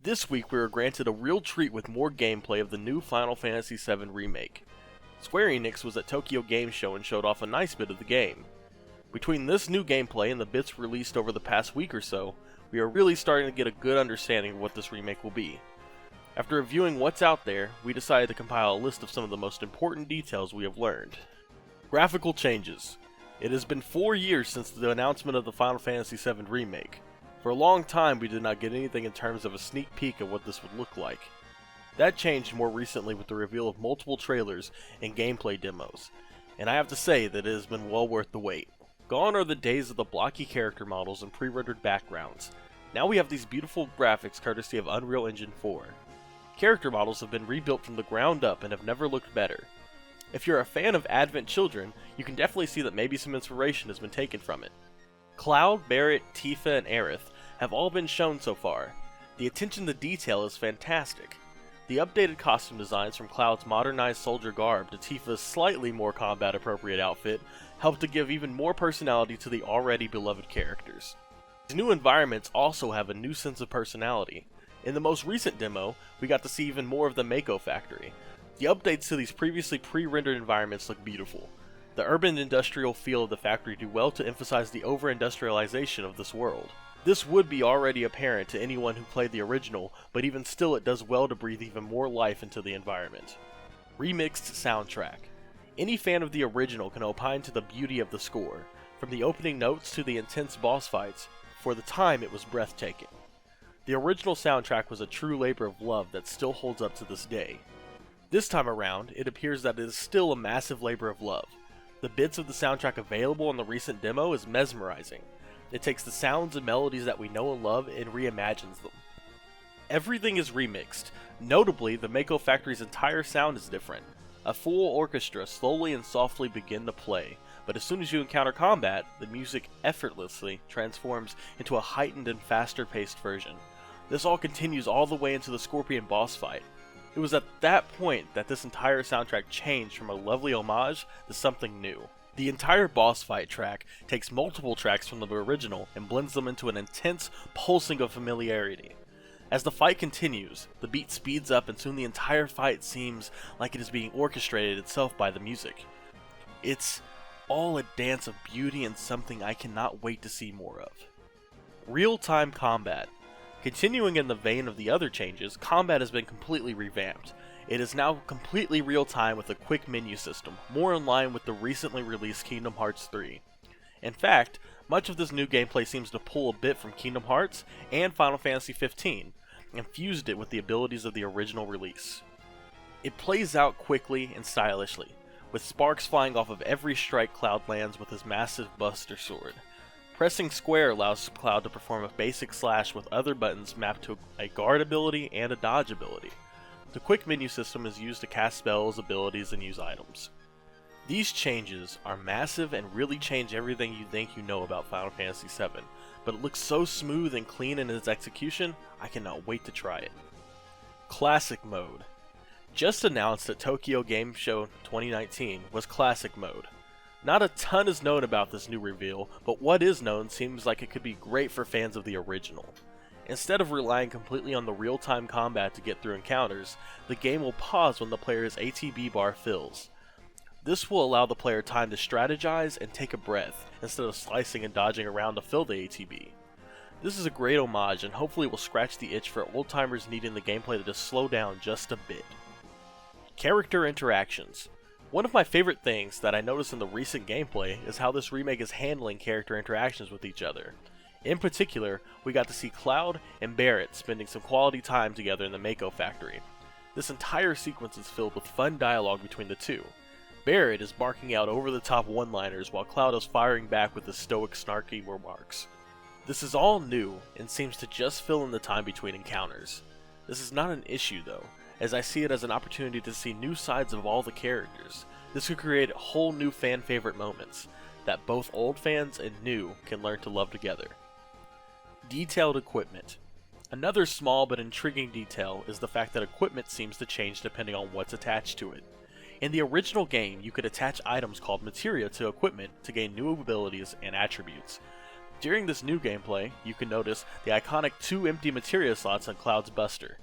This week we were granted a real treat with more gameplay of the new Final Fantasy VII Remake. Square Enix was at Tokyo Game Show and showed off a nice bit of the game. Between this new gameplay and the bits released over the past week or so, we are really starting to get a good understanding of what this remake will be. After reviewing what's out there, we decided to compile a list of some of the most important details we have learned. Graphical changes. It has been 4 years since the announcement of the Final Fantasy VII Remake. For a long time we did not get anything in terms of a sneak peek of what this would look like. That changed more recently with the reveal of multiple trailers and gameplay demos, and I have to say that it has been well worth the wait. Gone are the days of the blocky character models and pre-rendered backgrounds. Now we have these beautiful graphics courtesy of Unreal Engine 4. Character models have been rebuilt from the ground up and have never looked better. If you're a fan of Advent Children, you can definitely see that maybe some inspiration has been taken from it. Cloud, Barret, Tifa, and Aerith have all been shown so far. The attention to detail is fantastic. The updated costume designs from Cloud's modernized soldier garb to Tifa's slightly more combat appropriate outfit help to give even more personality to the already beloved characters. These new environments also have a new sense of personality. In the most recent demo, we got to see even more of the Mako factory. The updates to these previously pre-rendered environments look beautiful. The urban industrial feel of the factory do well to emphasize the over-industrialization of this world. This would be already apparent to anyone who played the original, but even still it does well to breathe even more life into the environment. Remixed soundtrack. Any fan of the original can opine to the beauty of the score. From the opening notes to the intense boss fights, for the time it was breathtaking. The original soundtrack was a true labor of love that still holds up to this day. This time around, it appears that it is still a massive labor of love. The bits of the soundtrack available in the recent demo is mesmerizing. It takes the sounds and melodies that we know and love and reimagines them. Everything is remixed. Notably, the Mako Factory's entire sound is different. A full orchestra slowly and softly begin to play, but as soon as you encounter combat, the music effortlessly transforms into a heightened and faster paced version. This all continues all the way into the Scorpion boss fight. It was at that point that this entire soundtrack changed from a lovely homage to something new. The entire boss fight track takes multiple tracks from the original and blends them into an intense pulsing of familiarity. As the fight continues, the beat speeds up and soon the entire fight seems like it is being orchestrated itself by the music. It's all a dance of beauty and something I cannot wait to see more of. Real-time combat. Continuing in the vein of the other changes, combat has been completely revamped. It is now completely real-time with a quick menu system, more in line with the recently released Kingdom Hearts 3. In fact, much of this new gameplay seems to pull a bit from Kingdom Hearts and Final Fantasy XV, and fused it with the abilities of the original release. It plays out quickly and stylishly, with sparks flying off of every strike Cloud lands with his massive Buster Sword. Pressing square allows Cloud to perform a basic slash with other buttons mapped to a guard ability and a dodge ability. The quick menu system is used to cast spells, abilities, and use items. These changes are massive and really change everything you think you know about Final Fantasy VII, but it looks so smooth and clean in its execution, I cannot wait to try it. Classic Mode. Just announced at Tokyo Game Show 2019 was Classic Mode. Not a ton is known about this new reveal, but what is known seems like it could be great for fans of the original. Instead of relying completely on the real-time combat to get through encounters, the game will pause when the player's ATB bar fills. This will allow the player time to strategize and take a breath, instead of slicing and dodging around to fill the ATB. This is a great homage and hopefully will scratch the itch for old-timers needing the gameplay to just slow down just a bit. Character interactions. One of my favorite things that I noticed in the recent gameplay is how this remake is handling character interactions with each other. In particular, we got to see Cloud and Barret spending some quality time together in the Mako factory. This entire sequence is filled with fun dialogue between the two. Barret is barking out over-the-top one-liners while Cloud is firing back with his stoic, snarky remarks. This is all new and seems to just fill in the time between encounters. This is not an issue though, as I see it as an opportunity to see new sides of all the characters. This could create whole new fan-favorite moments that both old fans and new can learn to love together. Detailed equipment. Another small but intriguing detail is the fact that equipment seems to change depending on what's attached to it. In the original game, you could attach items called materia to equipment to gain new abilities and attributes. During this new gameplay, you can notice the iconic 2 empty materia slots on Cloud's Buster.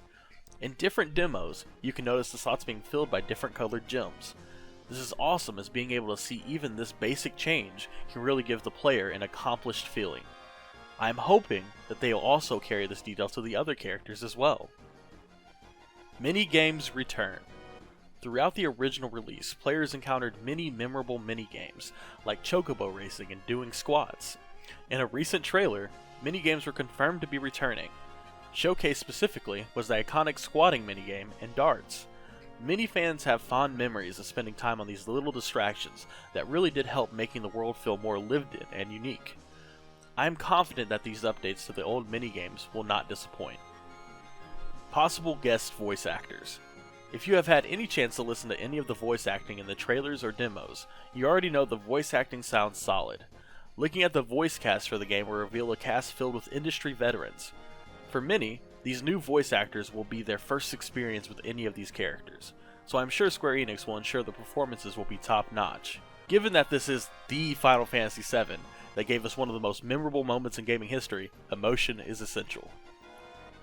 In different demos, you can notice the slots being filled by different colored gems. This is awesome, as being able to see even this basic change can really give the player an accomplished feeling. I am hoping that they will also carry this detail to the other characters as well. Mini-games return. Throughout the original release, players encountered many memorable mini-games, like chocobo racing and doing squats. In a recent trailer, mini-games were confirmed to be returning. Showcased specifically was the iconic squatting minigame and darts. Many fans have fond memories of spending time on these little distractions that really did help making the world feel more lived in and unique. I am confident that these updates to the old minigames will not disappoint. Possible guest voice actors. If you have had any chance to listen to any of the voice acting in the trailers or demos, you already know the voice acting sounds solid. Looking at the voice cast for the game will reveal a cast filled with industry veterans. For many, these new voice actors will be their first experience with any of these characters, so I'm sure Square Enix will ensure the performances will be top-notch. Given that this is the Final Fantasy VII that gave us one of the most memorable moments in gaming history, emotion is essential.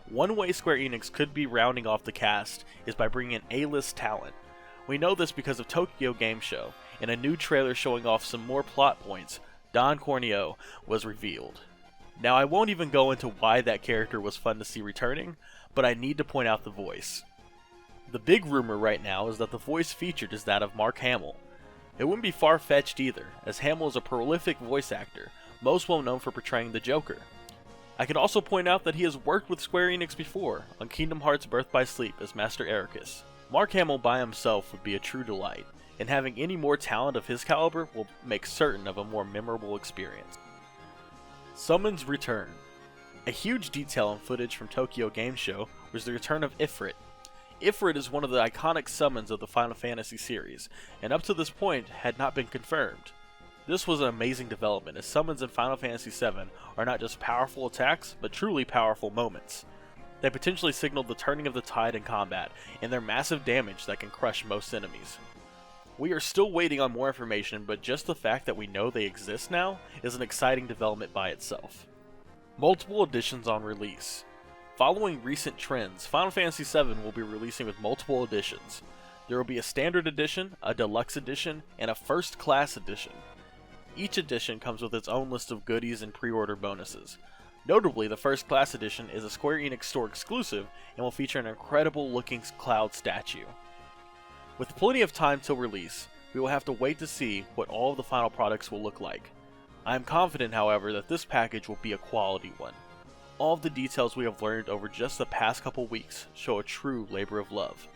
One way Square Enix could be rounding off the cast is by bringing in A-list talent. We know this because of Tokyo Game Show, and a new trailer showing off some more plot points, Don Corneo was revealed. Now, I won't even go into why that character was fun to see returning, but I need to point out the voice. The big rumor right now is that the voice featured is that of Mark Hamill. It wouldn't be far-fetched either, as Hamill is a prolific voice actor, most well known for portraying the Joker. I can also point out that he has worked with Square Enix before, on Kingdom Hearts Birth by Sleep as Master Ericus. Mark Hamill by himself would be a true delight, and having any more talent of his caliber will make certain of a more memorable experience. Summons return. A huge detail in footage from Tokyo Game Show was the return of Ifrit. Ifrit is one of the iconic summons of the Final Fantasy series, and up to this point had not been confirmed. This was an amazing development, as summons in Final Fantasy VII are not just powerful attacks, but truly powerful moments. They potentially signal the turning of the tide in combat, and their massive damage that can crush most enemies. We are still waiting on more information, but just the fact that we know they exist now is an exciting development by itself. Multiple editions on release. Following recent trends, Final Fantasy VII will be releasing with multiple editions. There will be a standard edition, a deluxe edition, and a first class edition. Each edition comes with its own list of goodies and pre-order bonuses. Notably, the first class edition is a Square Enix store exclusive and will feature an incredible looking Cloud statue. With plenty of time till release, we will have to wait to see what all of the final products will look like. I am confident, however, that this package will be a quality one. All of the details we have learned over just the past couple weeks show a true labor of love.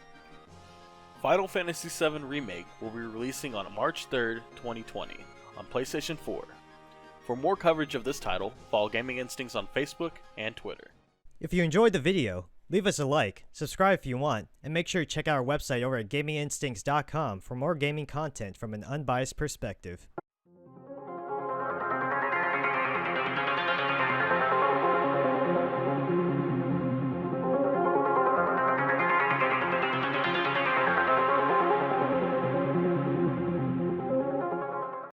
Final Fantasy VII Remake will be releasing on March 3rd, 2020 on PlayStation 4. For more coverage of this title, follow Gaming Instincts on Facebook and Twitter. If you enjoyed the video, leave us a like, subscribe if you want, and make sure to check out our website over at gaminginstincts.com for more gaming content from an unbiased perspective.